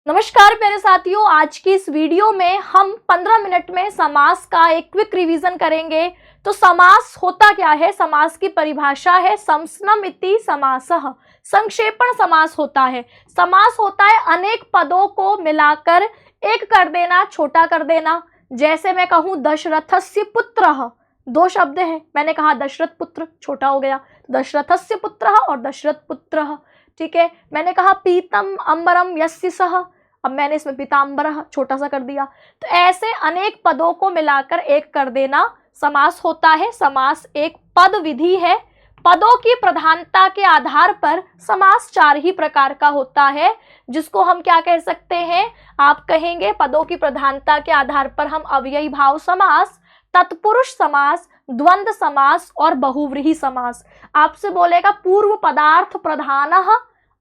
नमस्कार प्यारे साथियों, आज की इस वीडियो में हम 15 मिनट में समास का एक क्विक रिवीजन करेंगे। तो समास होता क्या है, समास की परिभाषा है समसनम इति समासः। संक्षेपण समास होता है। समास होता है अनेक पदों को मिलाकर एक कर देना, छोटा कर देना। जैसे मैं कहूँ दशरथस्य पुत्रः, दो शब्द हैं, मैंने कहा दशरथ पुत्र, छोटा हो गया दशरथस्य पुत्रः और दशरथ पुत्रः। ठीक है, मैंने कहा पीतम अंबरम यस्य सः, अब मैंने इसमें पीताम्बरः छोटा सा कर दिया। तो ऐसे अनेक पदों को मिलाकर एक कर देना समास होता है। समास एक पद विधि है। पदों की प्रधानता के आधार पर समास चार ही प्रकार का होता है, जिसको हम क्या कह सकते हैं, आप कहेंगे पदों की प्रधानता के आधार पर हम अव्ययी भाव समास, तत्पुरुष समास, द्वंद्व समास और बहुव्रीहि समास। आपसे बोलेगा पूर्व पदार्थ प्रधानः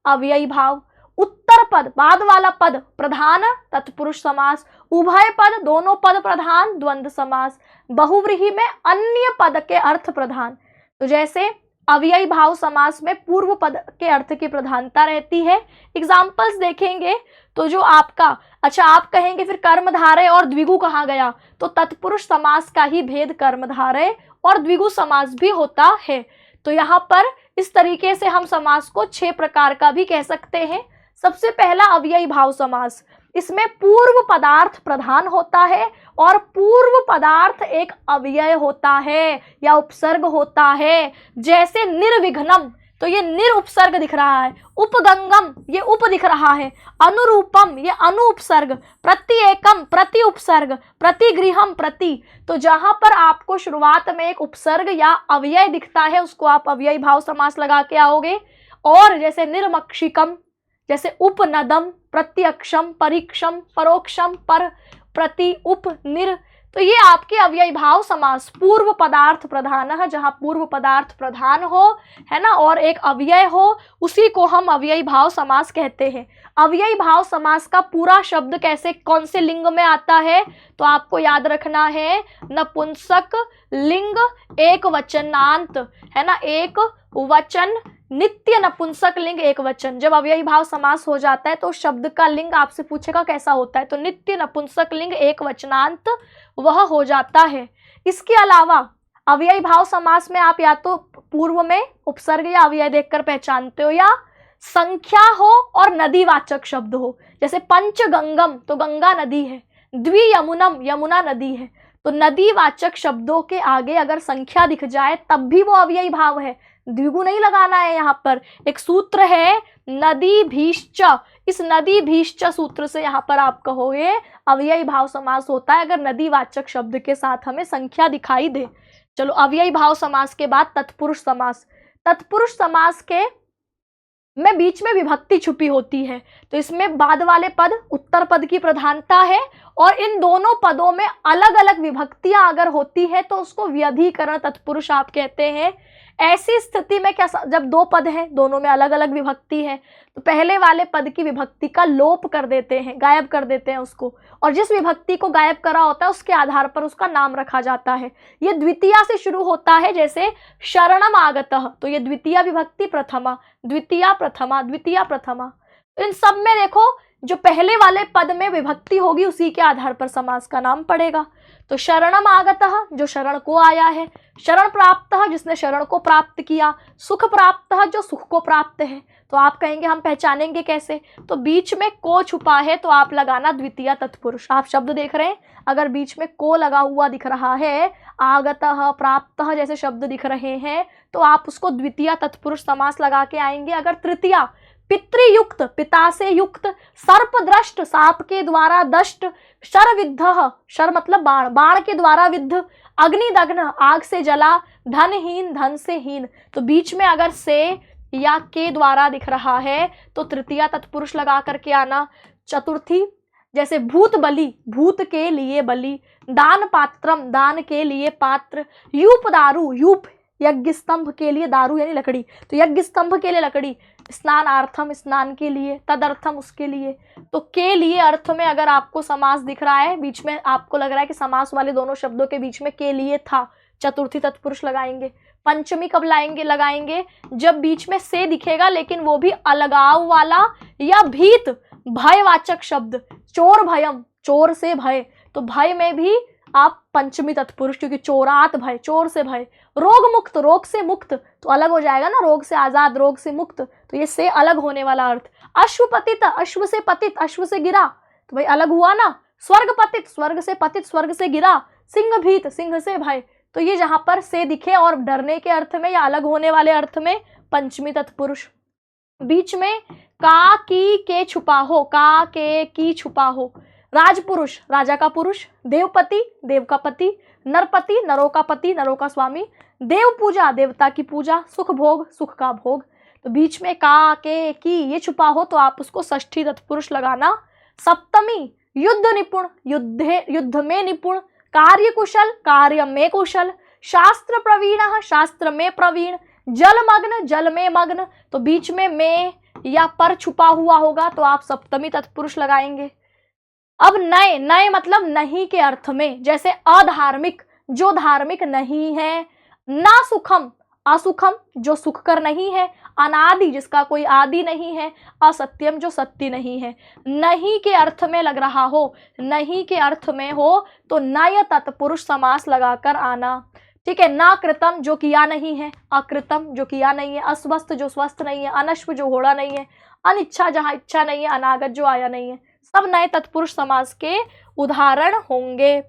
अव्ययी भाव, उत्तर पद बाद वाला पद प्रधान तत्पुरुष समास, उभय पद दोनों पद प्रधान द्वंद्व समास, बहुव्रीहि में अन्य पद के अर्थ प्रधान। तो जैसे अव्ययी भाव समास में पूर्व पद के अर्थ की प्रधानता रहती है। एग्जाम्पल्स देखेंगे तो जो आपका, अच्छा आप कहेंगे फिर कर्मधारय और द्विगु कहाँ गया, तो तत्पुरुष समास का ही भेद कर्मधारय और द्विगु समास भी होता है। तो यहाँ पर इस तरीके से हम समास को 6 प्रकार का भी कह सकते हैं। सबसे पहला अव्ययी भाव समास, इसमें पूर्व पदार्थ प्रधान होता है और पूर्व पदार्थ एक अव्यय होता है या उपसर्ग होता है। जैसे निर्विघ्नम, तो ये निर उपसर्ग दिख रहा है, उपगंगम ये उप दिख रहा है, अनुरूपम ये अनु उपसर्ग, प्रत्येकम प्रति उपसर्ग, प्रतिगृहम प्रति। तो जहां पर आपको शुरुआत में एक उपसर्ग या अव्यय दिखता है उसको आप अव्ययी भाव समास लगा के आओगे। और जैसे निर्मक्षिकम, जैसे उपनदम, प्रत्यक्षम, परीक्षम, परोक्षम, पर, प्रति, उप, निर, तो ये आपके अव्ययी भाव समास पूर्व पदार्थ प्रधान है। जहां पूर्व पदार्थ प्रधान हो, है ना, और एक अव्यय हो, उसी को हम अव्ययी भाव समास कहते हैं। अव्ययी भाव समास का पूरा शब्द कैसे कौन से लिंग में आता है, तो आपको याद रखना है नपुंसक लिंग एक वचनांत, है ना, एक वचन, नित्य नपुंसक लिंग एक वचन। जब अव्ययी भाव समास हो जाता है तो शब्द का लिंग आपसे पूछेगा कैसा होता है, तो नित्य नपुंसक लिंग एक वचनांत वह हो जाता है। इसके अलावा अव्ययी भाव समास में आप या तो पूर्व में उपसर्ग या अव्यय देखकर पहचानते हो, या संख्या हो और नदीवाचक शब्द हो। जैसे पंचगंगम तो गंगा नदी है, द्वियमुनम यमुना नदी है। तो नदीवाचक शब्दों के आगे अगर संख्या दिख जाए तब भी वो अव्ययी भाव है, द्विगु नहीं लगाना है। यहाँ पर एक सूत्र है नदी भीश्च, इस नदी भीश्च सूत्र से यहाँ पर आप कहोगे अव्ययी भाव समास होता है अगर नदीवाचक शब्द के साथ हमें संख्या दिखाई दे। चलो अव्ययी भाव समास के बाद तत्पुरुष समास। तत्पुरुष समास के में बीच में विभक्ति छुपी होती है, तो इसमें बाद वाले पद उत्तर पद की प्रधानता है और इन दोनों पदों में अलग अलग विभक्तियां अगर होती है तो उसको व्यधिकरण तत्पुरुष आप कहते हैं। ऐसी स्थिति में क्या, जब दो पद हैं दोनों में अलग अलग विभक्ति है, तो पहले वाले पद की विभक्ति का लोप कर देते हैं, गायब कर देते हैं उसको, और जिस विभक्ति को गायब करा होता है उसके आधार पर उसका नाम रखा जाता है। ये द्वितीया से शुरू होता है, जैसे शरणम आगतः, तो ये द्वितीया विभक्ति प्रथमा, द्वितीया प्रथमा, द्वितीया प्रथमा। इन सब में देखो जो पहले वाले पद में विभक्ति होगी उसी के आधार पर समास का नाम पड़ेगा। तो शरणम आगतः जो शरण को आया है, शरण प्राप्तः जिसने शरण को प्राप्त किया, सुख प्राप्तः जो सुख को प्राप्त है। तो आप कहेंगे हम पहचानेंगे कैसे, तो बीच में को छुपा है तो आप लगाना द्वितीय तत्पुरुष। आप शब्द देख रहे हैं, अगर बीच में को लगा हुआ दिख रहा है, आगतः प्राप्तः जैसे शब्द दिख रहे हैं, तो आप उसको द्वितीय तत्पुरुष समास लगा के आएंगे। अगर तृतीया पितृयुक्त पिता से युक्त, सर्पदृष्ट सांप के द्वारा दष्ट, शरविद्धः शर मतलब बाण, बाण के द्वारा विद्ध, अग्निदग्न आग से जला, धनहीन धन से हीन। तो बीच में अगर से या के द्वारा दिख रहा है तो तृतीया तत्पुरुष लगा करके आना। चतुर्थी जैसे भूत बलि भूत के लिए बलि, दान पात्रम दान के लिए पात्र, यूप दारू यूप यज्ञ स्तंभ के लिए दारू यानी लकड़ी, तो यज्ञ स्तंभ के लिए लकड़ी, स्नानार्थम स्नान के लिए, तदर्थम उसके लिए। तो के लिए अर्थ में अगर आपको समास दिख रहा है, बीच में आपको लग रहा है कि समास वाले दोनों शब्दों के बीच में के लिए था, चतुर्थी तत्पुरुष लगाएंगे। पंचमी कब लाएंगे लगाएंगे, जब बीच में से दिखेगा लेकिन वो भी अलगाव वाला या भीत भयवाचक शब्द चोर भयम, चोर से भय, तो भय में भी आप पंचमी तत्पुरुष, क्योंकि चोरात भय, चोर से भय। रोग मुक्त, रोग से मुक्त, तो अलग हो जाएगा ना, रोग से आजाद, रोग से मुक्त, तो ये से अलग होने वाला अर्थ। अश्व पतित, अश्व से पतित, अश्व से गिरा, तो भाई अलग हुआ ना। स्वर्ग पतित, स्वर्ग से पतित, स्वर्ग से गिरा। सिंह भीत, सिंह से भय, तो ये जहां पर से दिखे और डरने के अर्थ में या अलग होने वाले अर्थ में पंचमी तत्पुरुष। बीच में का की के छुपा हो, का के की छुपा हो। राजपुरुष, राजा का पुरुष। देवपति, देव का पति। नरपति, नरों का पति, नरों का स्वामी। देव पूजा, देवता की पूजा। सुख भोग, सुख का भोग। तो बीच में का के की ये छुपा हो तो आप उसको षष्ठी तत्पुरुष लगाना। सप्तमी, युद्ध निपुण, युद्ध में निपुण। कार्य कुशल, कार्य में कुशल। शास्त्र प्रवीण, शास्त्र में प्रवीण। जलमग्न, जल में मग्न, तो बीच में या पर छुपा हुआ होगा तो आप सप्तमी तत्पुरुष लगाएंगे। अब नए, नए मतलब नहीं के अर्थ में, जैसे अधार्मिक, जो धार्मिक नहीं है। ना सुखम, असुखम, जो सुखकर नहीं है। अनादि, जिसका कोई आदि नहीं है। असत्यम, जो सत्य नहीं है। नहीं के अर्थ में लग रहा हो, नहीं के अर्थ में हो तो नय तत्पुरुष समास लगाकर आना। ठीक है। ना कृतम, जो किया नहीं है। अकृतम, जो किया नहीं है। अस्वस्थ, जो स्वस्थ नहीं है। अनश्व, जो घोड़ा नहीं है। अनिच्छा, जहां इच्छा नहीं है। अनागत, जो आया नहीं है। सब नए तत्पुरुष समास के उदाहरण होंगे।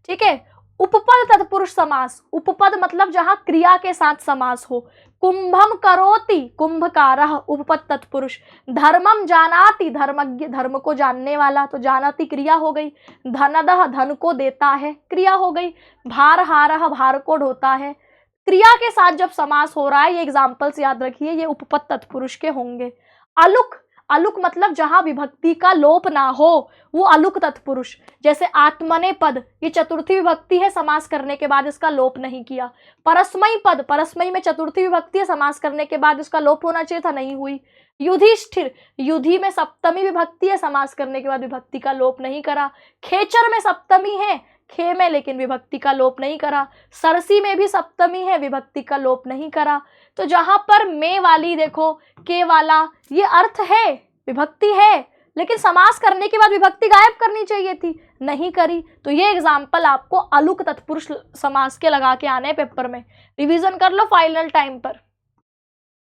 ठीक है। उपपद तत्पुरुष समास, उपपद मतलब जहां क्रिया के साथ समास हो। कुंभम करोति, कुंभकारः, उपपद तत्पुरुष। धर्मम जानाति, धर्मज्ञ, धर्म को जानने वाला, तो जानाति क्रिया हो गई। धनदः, धन को देता है, क्रिया हो गई। भारहारः, भार को ढोता है। क्रिया के साथ जब समास हो रहा है, ये एग्जाम्पल्स याद रखिए, ये उपपद तत्पुरुष के होंगे। अलुक, अलुक मतलब जहां विभक्ति का लोप ना हो, वो अलुक तत्पुरुष। जैसे आत्मने पद, ये चतुर्थी विभक्ति है, समास करने के बाद इसका लोप नहीं किया। परस्मयी पद, परस्मयी में चतुर्थी विभक्ति है, समास करने के बाद इसका लोप होना चाहिए था, नहीं हुई। युधिष्ठिर, युधि में सप्तमी विभक्ति है, समास करने के बाद विभक्ति का लोप नहीं करा। खेचर में सप्तमी है, खे में लेकिन विभक्ति का लोप नहीं करा। सरसी में भी सप्तमी है, विभक्ति का लोप नहीं करा। तो जहां पर में वाली देखो, के वाला, ये अर्थ है, विभक्ति है, लेकिन समास करने के बाद विभक्ति गायब करनी चाहिए थी, नहीं करी। तो ये एग्जाम्पल आपको अलुक तत्पुरुष समास के लगा के आने पेपर में, रिवीजन कर लो फाइनल टाइम पर।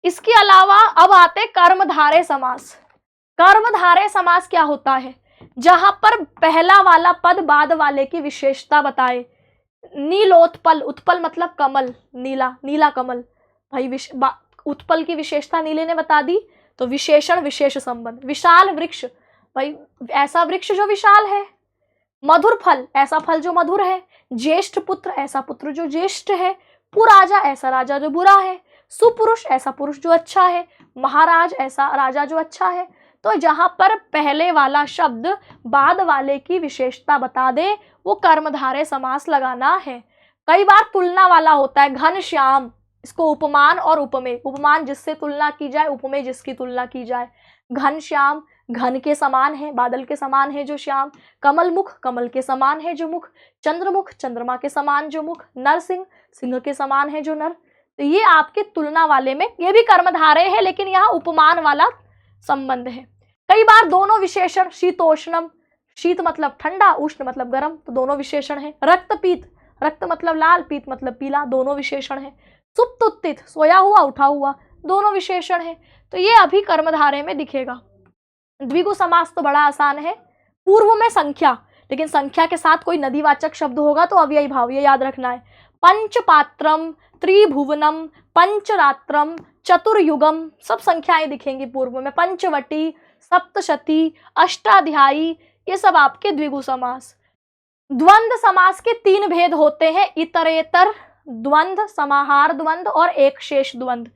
इसके अलावा अब आते कर्मधारय समास। कर्मधारय समास क्या होता है? जहां पर पहला वाला पद बाद वाले की विशेषता बताए। नीलोत्पल, उत्पल मतलब कमल, नीला, नीला कमल। भाई उत्पल की विशेषता नीले ने बता दी, तो विशेषण विशेष संबंध। विशाल वृक्ष, भाई ऐसा वृक्ष जो विशाल है। मधुर फल, ऐसा फल जो मधुर है। ज्येष्ठ पुत्र, ऐसा पुत्र जो ज्येष्ठ है। पुराजा, ऐसा राजा जो बुरा है। सुपुरुष, ऐसा पुरुष जो अच्छा है। महाराज, ऐसा राजा जो अच्छा है। तो जहां पर पहले वाला शब्द बाद वाले की विशेषता बता दे, वो कर्मधारय समास लगाना है। कई बार तुलना वाला होता है, घनश्याम, इसको उपमान और उपमेय, उपमान जिससे तुलना की जाए, उपमेय जिसकी तुलना की जाए। घनश्याम, घन के समान है, बादल के समान है जो श्याम। कमल मुख, कमल के समान है जो मुख। चंद्रमुख, चंद्रमा के समान जो मुख। नरसिंह, सिंह के समान है जो नर। तो ये आपके तुलना वाले में, ये भी कर्मधारय है, लेकिन यहाँ उपमान वाला संबंध है। कई बार दोनों विशेषण, शीतोष्णम, शीत मतलब ठंडा, उष्ण मतलब गर्म, तो दोनों विशेषण है। रक्तपीत, रक्त मतलब लाल, पीत मतलब पीला, दोनों विशेषण है। सुप्त उत्थित, सोया हुआ, उठा हुआ, दोनों विशेषण है। तो ये अभी कर्मधारय में दिखेगा। द्विगु समास तो बड़ा आसान है। पूर्व में संख्या, लेकिन संख्या के साथ कोई नदीवाचक शब्द होगा तो अव्ययी भाव, ये याद रखना है। पंचपात्रम, त्रिभुवनम, पंचरात्रम, चतुर्युगम, सब संख्याएं दिखेंगी पूर्व में। पंचवटी, सप्तशती, अष्टाध्यायी, ये सब आपके द्विगु समास। द्वंद्व समास के तीन भेद होते हैं, इतरेतर द्वंद्व, समाहार द्वंद्व और एक शेष द्वंद्व।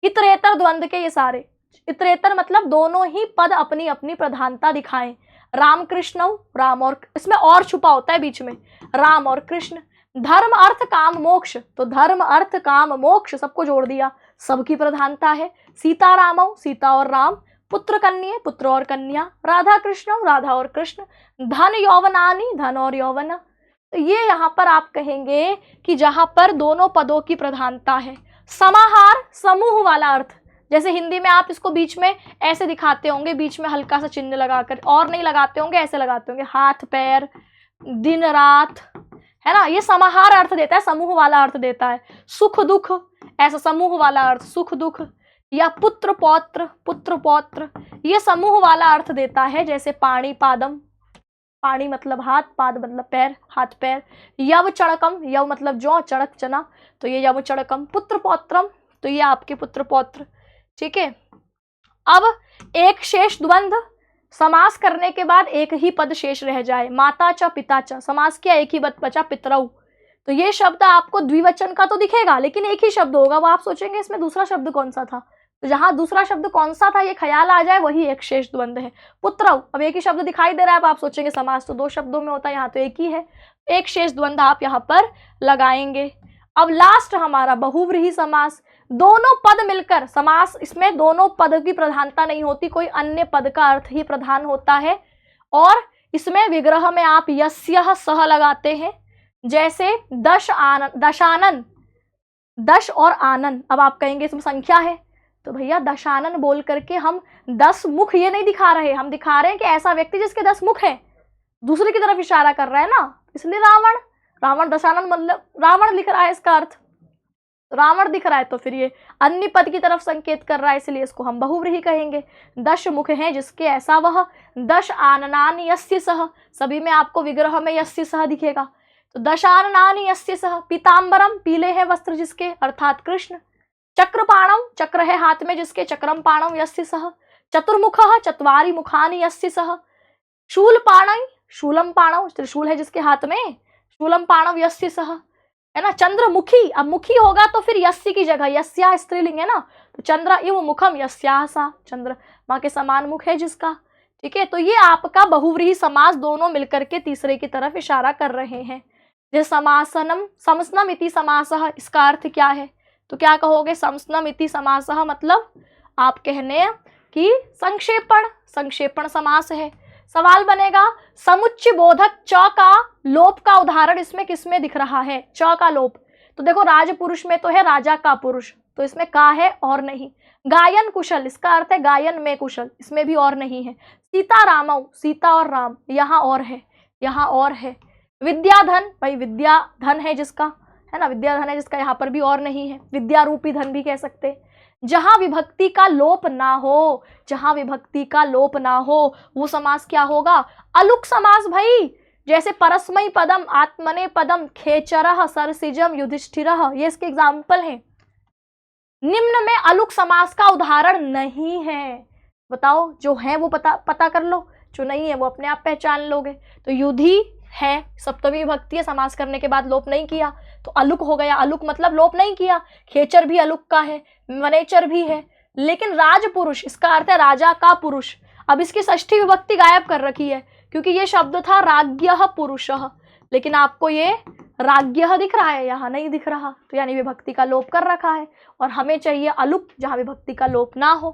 इतरेतर द्वंद्व के ये सारे, इतरेतर मतलब दोनों ही पद अपनी अपनी प्रधानता दिखाएं। राम कृष्ण, राम और, इसमें और छुपा होता है बीच में, राम और कृष्ण। धर्म अर्थ काम मोक्ष, तो धर्म अर्थ काम मोक्ष सबको जोड़ दिया, सबकी प्रधानता है। सीता रामौ, सीता और राम। पुत्र कन्या, पुत्र और कन्या। राधा कृष्ण, राधा और कृष्ण। धन यौवनानि, धन और यौवन। तो ये यहाँ पर आप कहेंगे कि जहां पर दोनों पदों की प्रधानता है। समाहार, समूह वाला अर्थ, जैसे हिंदी में आप इसको बीच में ऐसे दिखाते होंगे, बीच में हल्का सा चिन्ह लगाकर, और नहीं लगाते होंगे, ऐसे लगाते होंगे, हाथ पैर, दिन रात, है ना। ये समाहार अर्थ देता है, समूह वाला अर्थ देता है। सुख दुख, ऐसा समूह वाला अर्थ, सुख दुख। या पुत्र पौत्र, पुत्र पौत्र, ये समूह वाला अर्थ देता है। जैसे पाणी पादम, पाणी मतलब हाथ, पाद मतलब पैर, हाथ पैर। यव चड़कम, यव मतलब जौ, चड़क चना, तो ये यव चड़कम। पुत्र पौत्रम, तो ये आपके पुत्र पौत्र, ठीक है। अब एक शेष द्वंद, समास करने के बाद एक ही पद शेष रह जाए। माता च पिता च, समास किया, एक ही पद बचा, पितरऊ। तो ये शब्द आपको द्विवचन का तो दिखेगा, लेकिन एक ही शब्द होगा। वो आप सोचेंगे इसमें दूसरा शब्द कौन सा था, तो जहां दूसरा शब्द कौन सा था ये ख्याल आ जाए, वही एक शेष द्वंद है। पुत्रऊ, अब एक ही शब्द दिखाई दे रहा है, अब आप सोचेंगे समास तो दो शब्दों में होता है, यहाँ तो एक ही है। एक शेष द्वंद आप यहाँ पर लगाएंगे। अब लास्ट हमारा बहुव्रीहि समास, दोनों पद मिलकर समास, इसमें दोनों पद की प्रधानता नहीं होती, कोई अन्य पद का अर्थ ही प्रधान होता है। और इसमें विग्रह में आप यस्यः सह लगाते हैं। जैसे दशानन, दश और आनन। अब आप कहेंगे इसमें संख्या है, तो भैया दशानन बोल करके हम 10 मुख ये नहीं दिखा रहे, हम दिखा रहे हैं कि ऐसा व्यक्ति जिसके 10 मुख है, दूसरे की तरफ इशारा कर रहा है ना। इसलिए रावण, रावण दशानन मतलब रावण लिख रहा है, इसका अर्थ रावण दिख रहा है, तो फिर ये अन्य पद की तरफ संकेत कर रहा है, इसलिए इसको हम बहुव्रीहि कहेंगे। 10 मुख हैं जिसके, ऐसा वह। 10 आननानि यस्य सह, सभी में आपको विग्रह में यस्य सह दिखेगा, तो दशाननानि यस्य सह। पीताम्बरम, पीले हैं वस्त्र जिसके, अर्थात कृष्ण। चक्रपाणम, चक्र है हाथ में जिसके, चक्रम पाणम यस्य सह। चतुर्मुखः, चत्वारि मुखानि यस्य सह। शूलपाणई, शूलम पाणव, त्रिशूल है जिसके हाथ में, शूलम पाणव यस्य सह, है ना। चंद्रमुखी, अब मुखी होगा तो फिर यस्य की जगह, यस्या स्त्रीलिंग है ना, तो चंद्र इव मुखम यस्याः सा, चंद्रमा के समान मुख है जिसका, ठीक है। तो ये आपका बहुव्रीहि समास, दोनों मिलकर के तीसरे की तरफ इशारा कर रहे हैं। जैसे समासनम, समसनम इति समासः, इसका अर्थ क्या है, तो क्या कहोगे, समसनम इति समासः मतलब आप कहने कि संक्षेपण, संक्षेपण समास है। सवाल बनेगा, समुच्चय बोधक च का लोप का उदाहरण इसमें किसमें दिख रहा है, च का लोप, तो देखो राजपुरुष में तो है राजा का पुरुष, तो इसमें का है और नहीं। गायन कुशल, इसका अर्थ है गायन में कुशल, इसमें भी और नहीं है। सीता रामौ, सीता और राम, यहाँ और है, यहाँ और है। विद्याधन, भाई विद्या धन है जिसका, है ना, विद्याधन है जिसका, यहाँ पर भी और नहीं है। विद्या रूपी धन भी कह सकते हैं। जहां विभक्ति का लोप ना हो, जहां विभक्ति का लोप ना हो, वो समास क्या होगा, अलुक समास भाई। जैसे परस्मै पदम, आत्मने पदम, खेचरः, सरसिजम, युधिष्ठिरः, ये इसके एग्जाम्पल हैं। निम्न में अलुक समास का उदाहरण नहीं है, बताओ, जो है वो पता कर लो, जो नहीं है वो अपने आप पहचान लोगे। तो युधि है, सप्तमी विभक्ति है, समास करने के बाद लोप नहीं किया, तो अलुक हो गया, अलुक मतलब लोप नहीं किया। खेचर भी अलुक का है, वनेचर भी है, लेकिन राजपुरुष, इसका अर्थ है राजा का पुरुष। अब इसकी षष्ठी विभक्ति गायब कर रखी है, क्योंकि ये शब्द था राज्ञः पुरुषः, लेकिन आपको ये राज्ञः दिख रहा है, यहाँ नहीं दिख रहा, तो यानी विभक्ति का लोप कर रखा है। और हमें चाहिए अलुक, जहां विभक्ति का लोप ना हो।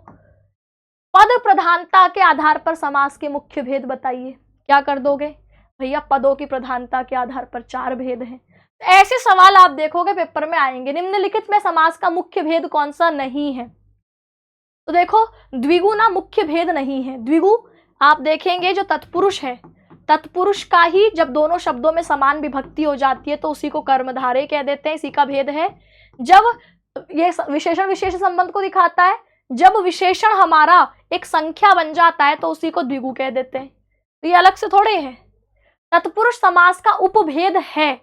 पद प्रधानता के आधार पर समास के मुख्य भेद बताइए, क्या कर दोगे भैया, पदों की प्रधानता के आधार पर 4 भेद हैं। ऐसे सवाल आप देखोगे पेपर में आएंगे। निम्नलिखित में समास का मुख्य भेद कौन सा नहीं है, तो देखो द्विगु ना मुख्य भेद नहीं है। द्विगु आप देखेंगे जो तत्पुरुष है, तत्पुरुष का ही जब दोनों शब्दों में समान विभक्ति हो जाती है तो उसी को कर्मधारय कह देते हैं, इसी का भेद है। जब ये विशेषण विशेष संबंध को दिखाता है, जब विशेषण हमारा एक संख्या बन जाता है तो उसी को द्विगु कह देते हैं, तो ये अलग से थोड़े है। तत्पुरुष समास का उपभेद है,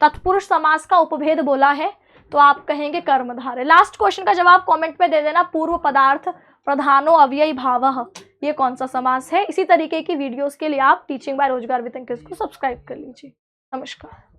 तत्पुरुष समास का उपभेद बोला है तो आप कहेंगे कर्मधारय। लास्ट क्वेश्चन का जवाब कमेंट में दे देना, पूर्व पदार्थ प्रधानो अव्ययी भावः, ये कौन सा समास है। इसी तरीके की वीडियोस के लिए आप टीचिंग बाय रोजगार विद अंकित को सब्सक्राइब कर लीजिए। नमस्कार।